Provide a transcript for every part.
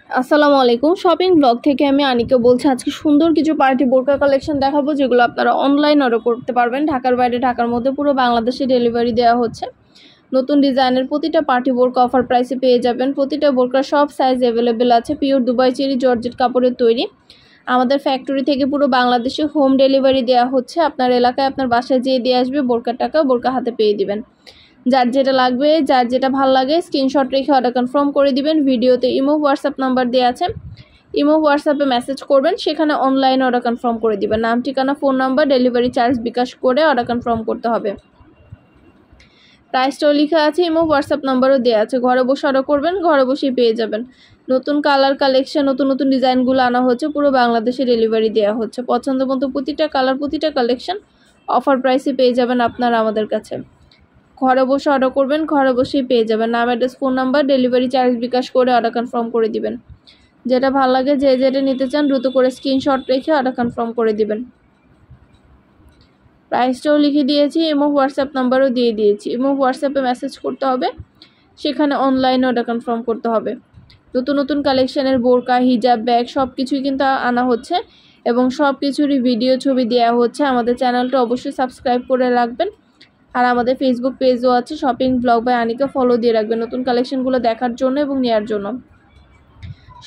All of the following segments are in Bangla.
আসসালামু আলাইকুম। শপিং ব্লগ থেকে আমি আনিকা বলছি। আজকে সুন্দর কিছু পার্টি বোরকা কালেকশন দেখাবো, যেগুলো আপনারা অনলাইন অর্ডার করতে পারবেন। ঢাকার বাইরে, ঢাকার মধ্যে পুরো বাংলাদেশে ডেলিভারি দেওয়া হচ্ছে। নতুন ডিজাইনের প্রতিটা পার্টি বোরকা অফার প্রাইসে পেয়ে যাবেন। প্রতিটা বোরকার সব সাইজ অ্যাভেলেবেল আছে। পিওর দুবাই চেরি জর্জেট কাপড়ের তৈরি। আমাদের ফ্যাক্টরি থেকে পুরো বাংলাদেশে হোম ডেলিভারি দেওয়া হচ্ছে। আপনার এলাকায় আপনার বাসায় যেয়ে দিয়ে আসবে, বোরকার টাকা বোরকা হাতে পেয়ে দিবেন। যার যেটা লাগবে, যার যেটা ভালো লাগে স্ক্রিনশট রেখে অর্ডার কনফার্ম করে দিবেন। ভিডিওতে ইমো হোয়াটসঅ্যাপ নাম্বার দেওয়া আছে, ইমো হোয়াটসঅ্যাপে মেসেজ করবেন, সেখানে অনলাইন অর্ডার কনফার্ম করে দিবেন। নাম, ঠিকানা, phone number, delivery charge bKash করে অর্ডার কনফার্ম করতে হবে। প্রাইসটাও লেখা আছে, ইমো হোয়াটসঅ্যাপ নাম্বারও দেওয়া আছে। ঘরে বসে অর্ডার করবেন, ঘরে বসেই পেয়ে যাবেন। নতুন কালার কালেকশন, নতুন নতুন ডিজাইনগুলো আনা হচ্ছে। পুরো বাংলাদেশে ডেলিভারি দেওয়া হচ্ছে। পছন্দ মতো প্রতিটা কালার, প্রতিটা কালেকশন অফার প্রাইসে পেয়ে যাবেন আপনারা আমাদের কাছে। ঘরে বসে অর্ডার করবেন, ঘরে বসেই পেয়ে যাবেন। নাম, address, phone number, delivery charge bKash করে অর্ডার কনফার্ম করে দিবেন। যেটা ভালো লাগে, যে যেটা নিতে চান দ্রুত করে স্ক্রিনশট রেখে অর্ডার কনফার্ম করে দিবেন। প্রাইসটাও লিখে দিয়েছি, ইমো হোয়াটসঅ্যাপ নাম্বারও দিয়ে দিয়েছি। ইমো হোয়াটসঅ্যাপে মেসেজ করতে হবে, সেখানে অনলাইনে অর্ডার কনফার্ম করতে হবে। নতুন নতুন কালেকশনের বোরকা, হিজাব, ব্যাগ সব কিছুই কিন্তু আনা হচ্ছে এবং সব কিছুরই ভিডিও ছবি দেওয়া হচ্ছে। আমাদের চ্যানেলটা অবশ্যই সাবস্ক্রাইব করে রাখবেন। আর আমাদের ফেসবুক পেজও আছে, shopping blog by Anika, follow দিয়ে রাখবেন নতুন কালেকশনগুলো দেখার জন্য এবং নেওয়ার জন্য।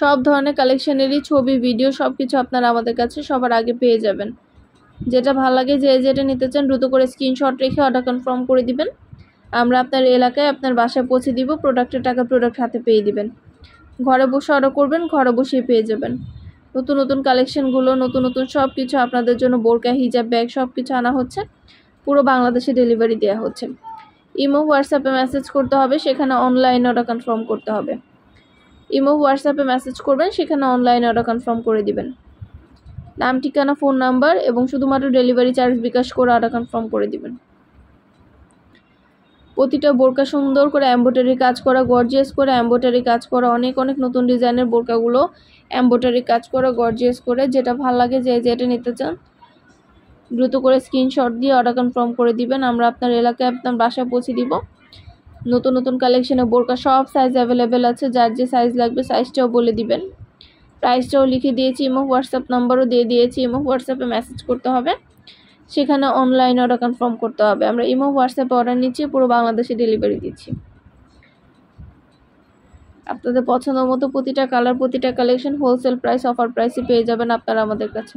সব ধরনের কালেকশনেরই ছবি, ভিডিও সব কিছু আপনারা আমাদের কাছে সবার আগে পেয়ে যাবেন। যেটা ভালো লাগে, যে যেটা নিতে চান দ্রুত করে স্ক্রিনশট রেখে অর্ডার কনফার্ম করে দিবেন। আমরা আপনার এলাকায় আপনার বাসায় পৌঁছে দিব। প্রোডাক্টের টাকা প্রোডাক্ট হাতে পেয়ে দিবেন। ঘরে বসে অর্ডার করবেন, ঘরে বসেই পেয়ে যাবেন। নতুন নতুন কালেকশনগুলো, নতুন নতুন সব কিছু আপনাদের জন্য, বোরকা, হিজাব, ব্যাগ সব কিছু আনা হচ্ছে। পুরো বাংলাদেশে ডেলিভারি দেওয়া হচ্ছে। ইমো হোয়াটসঅ্যাপে মেসেজ করতে হবে, সেখানে অনলাইন অর্ডার কনফার্ম করতে হবে। ইমো হোয়াটসঅ্যাপে মেসেজ করবেন, সেখানে অনলাইন অর্ডার কনফার্ম করে দিবেন। নাম, ঠিকানা, ফোন নাম্বার এবং শুধুমাত্র ডেলিভারি চার্জ বিকাশ করে অর্ডার কনফার্ম করে দিবেন। প্রতিটা বোরকা সুন্দর করে এমব্রয়ডারি কাজ করা, গর্জিয়াস করে এমব্রয়ডারি কাজ করা। অনেক অনেক নতুন ডিজাইনের বোরকাগুলো এমব্রয়ডারি কাজ করা, গর্জিয়াস করে। যেটা ভালো লাগে, যে যেটা নিতে চান দ্রুত করে স্ক্রিনশট দিয়ে অর্ডার কনফার্ম করে দিবেন। আমরা আপনার এলাকায় আপনার বাসায় পৌঁছে দিব। নতুন নতুন কালেকশনে বোরকা সব সাইজ অ্যাভেলেবেল আছে। যার যে সাইজ লাগবে সাইজটাও বলে দিবেন। প্রাইসটাও লিখে দিয়েছি, ইমো হোয়াটসঅ্যাপ নাম্বারও দিয়ে দিয়েছি। ইমো হোয়াটসঅ্যাপে মেসেজ করতে হবে, সেখানে অনলাইন অর্ডার কনফার্ম করতে হবে। আমরা ইমো হোয়াটসঅ্যাপে অর্ডার নিচ্ছি, পুরো বাংলাদেশে ডেলিভারি দিচ্ছি। আপনাদের পছন্দ মতো প্রতিটা কালার, প্রতিটা কালেকশন হোলসেল প্রাইস, অফার প্রাইসে পেয়ে যাবেন আপনারা আমাদের কাছে।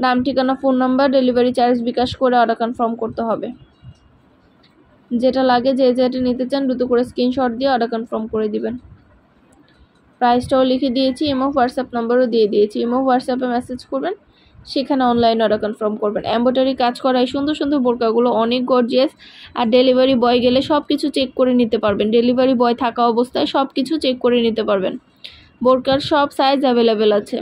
নাম, ঠিকানা, phone number, delivery charge bKash করে অর্ডার কনফার্ম করতে হবে। যেটা লাগে, যে যেটা নিতে চান দ্রুত করে স্ক্রিনশট দিয়ে অর্ডার কনফার্ম করে দিবেন। প্রাইসটাও লিখে দিয়েছি, ইমো হোয়াটসঅ্যাপ নাম্বারও দিয়ে দিয়েছি। ইমো হোয়াটসঅ্যাপে মেসেজ করবেন, সেখানে অনলাইন অর্ডার কনফার্ম করবেন। এমব্রয়ডারি কাজ করা এই সুন্দর সুন্দর বোরকাগুলো অনেক গর্জিয়াস। আর ডেলিভারি বয় গেলে সব কিছু চেক করে নিতে পারবেন। ডেলিভারি বয় থাকা অবস্থায় সব কিছু চেক করে নিতে পারবেন। বোরকার সব সাইজ অ্যাভেলেবেল আছে।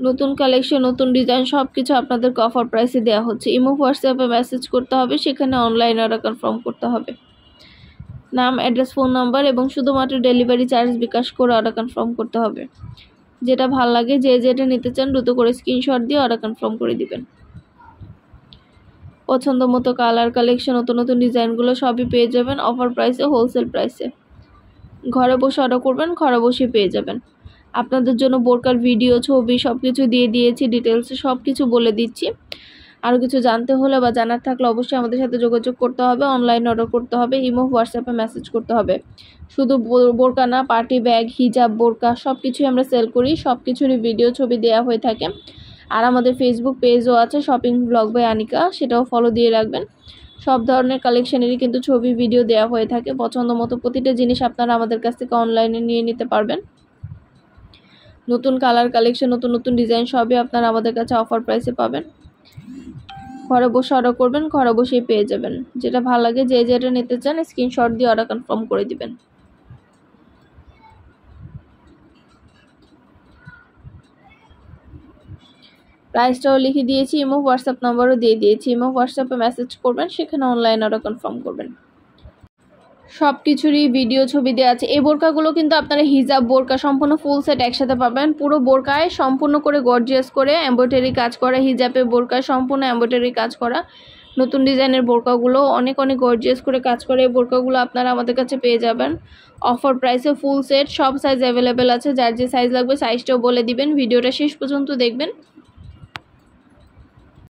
নতুন কালেকশন, নতুন ডিজাইন সব কিছু আপনাদেরকে অফার প্রাইসে দেওয়া হচ্ছে। ইমো হোয়াটসঅ্যাপে মেসেজ করতে হবে, সেখানে অনলাইন অর্ডার কনফার্ম করতে হবে। নাম, অ্যাড্রেস, ফোন নাম্বার এবং শুধুমাত্র ডেলিভারি চার্জ বিকাশ করে অর্ডার কনফার্ম করতে হবে। যেটা ভালো লাগে, যে যেটা নিতে চান দ্রুত করে স্ক্রিনশট দিয়ে অর্ডার কনফার্ম করে দিবেন। পছন্দ মতো কালার, কালেকশন, নতুন নতুন ডিজাইনগুলো সবই পেয়ে যাবেন অফার প্রাইসে, হোলসেল প্রাইসে। ঘরে বসে অর্ডার করবেন, ঘরে বসে পেয়ে যাবেন। আপনাদের জন্য বোরকার ভিডিও, ছবি সব কিছু দিয়ে দিয়েছি, ডিটেলসে সব কিছু বলে দিচ্ছি। আরও কিছু জানতে হলে বা জানার থাকলে অবশ্যই আমাদের সাথে যোগাযোগ করতে হবে, অনলাইন অর্ডার করতে হবে, ইমো হোয়াটসঅ্যাপে মেসেজ করতে হবে। শুধু বোরকা না, পার্টি ব্যাগ, হিজাব, বোরকা সব কিছুই আমরা সেল করি। সব কিছুরই ভিডিও, ছবি দেওয়া হয়ে থাকে। আর আমাদের ফেসবুক পেজও আছে, শপিং ব্লগ বাই আনিকা, সেটাও ফলো দিয়ে রাখবেন। সব ধরনের কালেকশনেরই কিন্তু ছবি, ভিডিও দেওয়া হয়ে থাকে। পছন্দ মতো প্রতিটা জিনিস আপনারা আমাদের কাছ থেকে অনলাইনে নিয়ে নিতে পারবেন। নতুন কালার, কালেকশন, নতুন নতুন ডিজাইন সবই আপনারা আমাদের কাছে অফার প্রাইসে পাবেন। ঘরে বসে অর্ডার করবেন, ঘরে বসেই পেয়ে যাবেন। যেটা ভালো লাগে, যে যেটা নিতে চান স্ক্রিনশট দিয়ে অর্ডার কনফার্ম করে দিবেন। প্রাইসটাও লিখে দিয়েছি, ইমো হোয়াটসঅ্যাপ নাম্বারও দিয়ে দিয়েছি। ইমো হোয়াটসঅ্যাপে মেসেজ করবেন, সেখানে অনলাইন অর্ডার কনফার্ম করবেন। সব কিছুরই ভিডিও, ছবি দেওয়া আছে। এই বোরকাগুলো কিন্তু আপনারা হিজাব, বোরকা সম্পূর্ণ ফুল সেট একসাথে পাবেন। পুরো বোরকায় সম্পূর্ণ করে গর্জিয়াস করে এমব্রয়ডারি কাজ করা, হিজাবে বোরকায় সম্পূর্ণ এমব্রয়ডারি কাজ করা। নতুন ডিজাইনের বোরকাগুলো অনেক অনেক গর্জিয়াস করে কাজ করে। এই বোরকাগুলো আপনারা আমাদের কাছে পেয়ে যাবেন অফার প্রাইসে। ফুল সেট সব সাইজ অ্যাভেলেবেল আছে, যার যে সাইজ লাগবে সাইজটাও বলে দিবেন। ভিডিওটা শেষ পর্যন্ত দেখবেন।